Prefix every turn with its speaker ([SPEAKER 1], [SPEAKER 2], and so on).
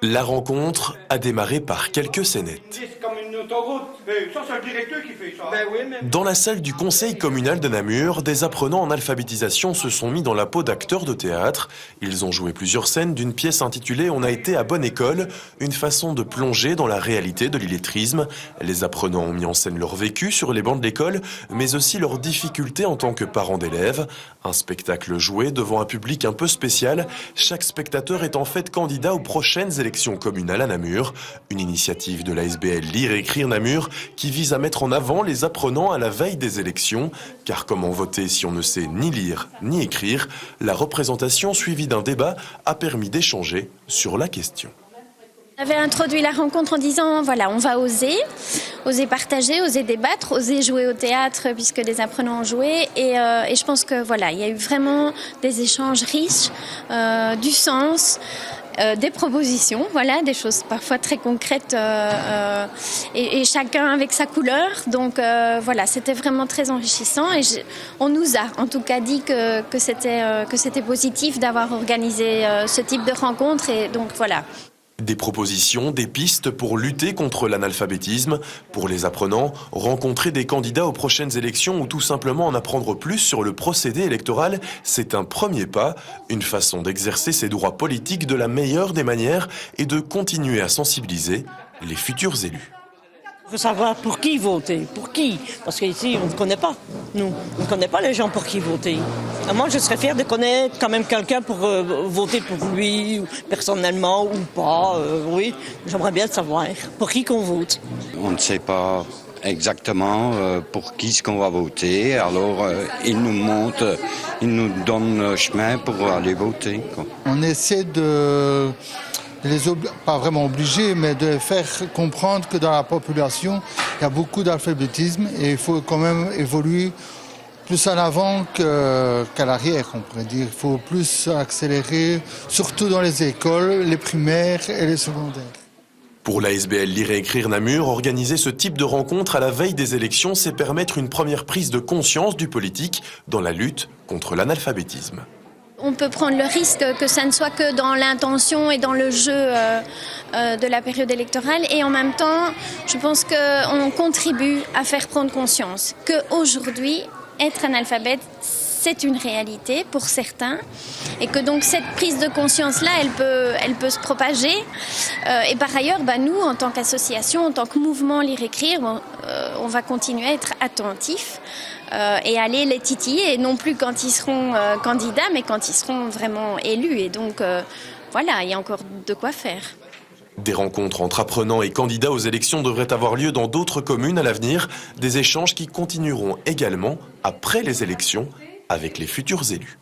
[SPEAKER 1] La rencontre a démarré par quelques scénettes.
[SPEAKER 2] C'est comme une autoroute. Ça, c'est le directeur qui fait ça.
[SPEAKER 1] Dans la salle du conseil communal de Namur, des apprenants en alphabétisation se sont mis dans la peau d'acteurs de théâtre. Ils ont joué plusieurs scènes d'une pièce intitulée « On a été à bonne école », une façon de plonger dans la réalité de l'illettrisme. Les apprenants ont mis en scène leur vécu sur les bancs de l'école, mais aussi leurs difficultés en tant que parents d'élèves. Un spectacle joué devant un public un peu spécial. Chaque spectateur est en fait candidat aux prochaines élections communales à Namur. Une initiative de l'ASBL Lire et Écrire Namur qui vise à mettre en avant les apprenants à la veille des élections. Car comment voter si on ne sait ni lire ni écrire? La représentation suivie d'un débat a permis d'échanger sur la question.
[SPEAKER 3] On avait introduit la rencontre en disant, voilà, on va oser partager, oser débattre, oser jouer au théâtre puisque les apprenants ont joué. Et je pense que voilà, il y a eu vraiment des échanges riches, du sens, des propositions, voilà, des choses parfois très concrètes et chacun avec sa couleur. Donc voilà, c'était vraiment très enrichissant et on nous a en tout cas dit que c'était positif d'avoir organisé ce type de rencontre et donc voilà.
[SPEAKER 1] Des propositions, des pistes pour lutter contre l'analphabétisme. Pour les apprenants, rencontrer des candidats aux prochaines élections ou tout simplement en apprendre plus sur le procédé électoral, c'est un premier pas, une façon d'exercer ses droits politiques de la meilleure des manières et de continuer à sensibiliser les futurs élus.
[SPEAKER 4] Il faut savoir pour qui voter, pour qui, parce qu'ici on ne connaît pas, nous, on ne connaît pas les gens pour qui voter. Et moi je serais fière de connaître quand même quelqu'un pour voter pour lui, personnellement ou pas, oui, j'aimerais bien savoir pour qui qu'on vote.
[SPEAKER 5] On ne sait pas exactement pour qui ce qu'on va voter, alors ils nous montrent, ils nous donnent le chemin pour aller voter, quoi.
[SPEAKER 6] On essaie de pas vraiment obligés, mais de faire comprendre que dans la population, il y a beaucoup d'alphabétisme et il faut quand même évoluer plus en avant qu'à l'arrière, on pourrait dire. Il faut plus accélérer, surtout dans les écoles, les primaires et les secondaires.
[SPEAKER 1] Pour l'ASBL Lire et Écrire Namur, organiser ce type de rencontre à la veille des élections, c'est permettre une première prise de conscience du politique dans la lutte contre l'analphabétisme.
[SPEAKER 3] On peut prendre le risque que ça ne soit que dans l'intention et dans le jeu de la période électorale. Et en même temps, je pense qu'on contribue à faire prendre conscience qu'aujourd'hui, être analphabète, c'est une réalité pour certains. Et que donc cette prise de conscience-là, elle peut se propager. Et par ailleurs, nous, en tant qu'association, en tant que mouvement Lire-Écrire, on va continuer à être attentifs. Et aller les titiller, et non plus quand ils seront candidats, mais quand ils seront vraiment élus. Et donc, voilà, il y a encore de quoi faire.
[SPEAKER 1] Des rencontres entre apprenants et candidats aux élections devraient avoir lieu dans d'autres communes à l'avenir. Des échanges qui continueront également après les élections avec les futurs élus.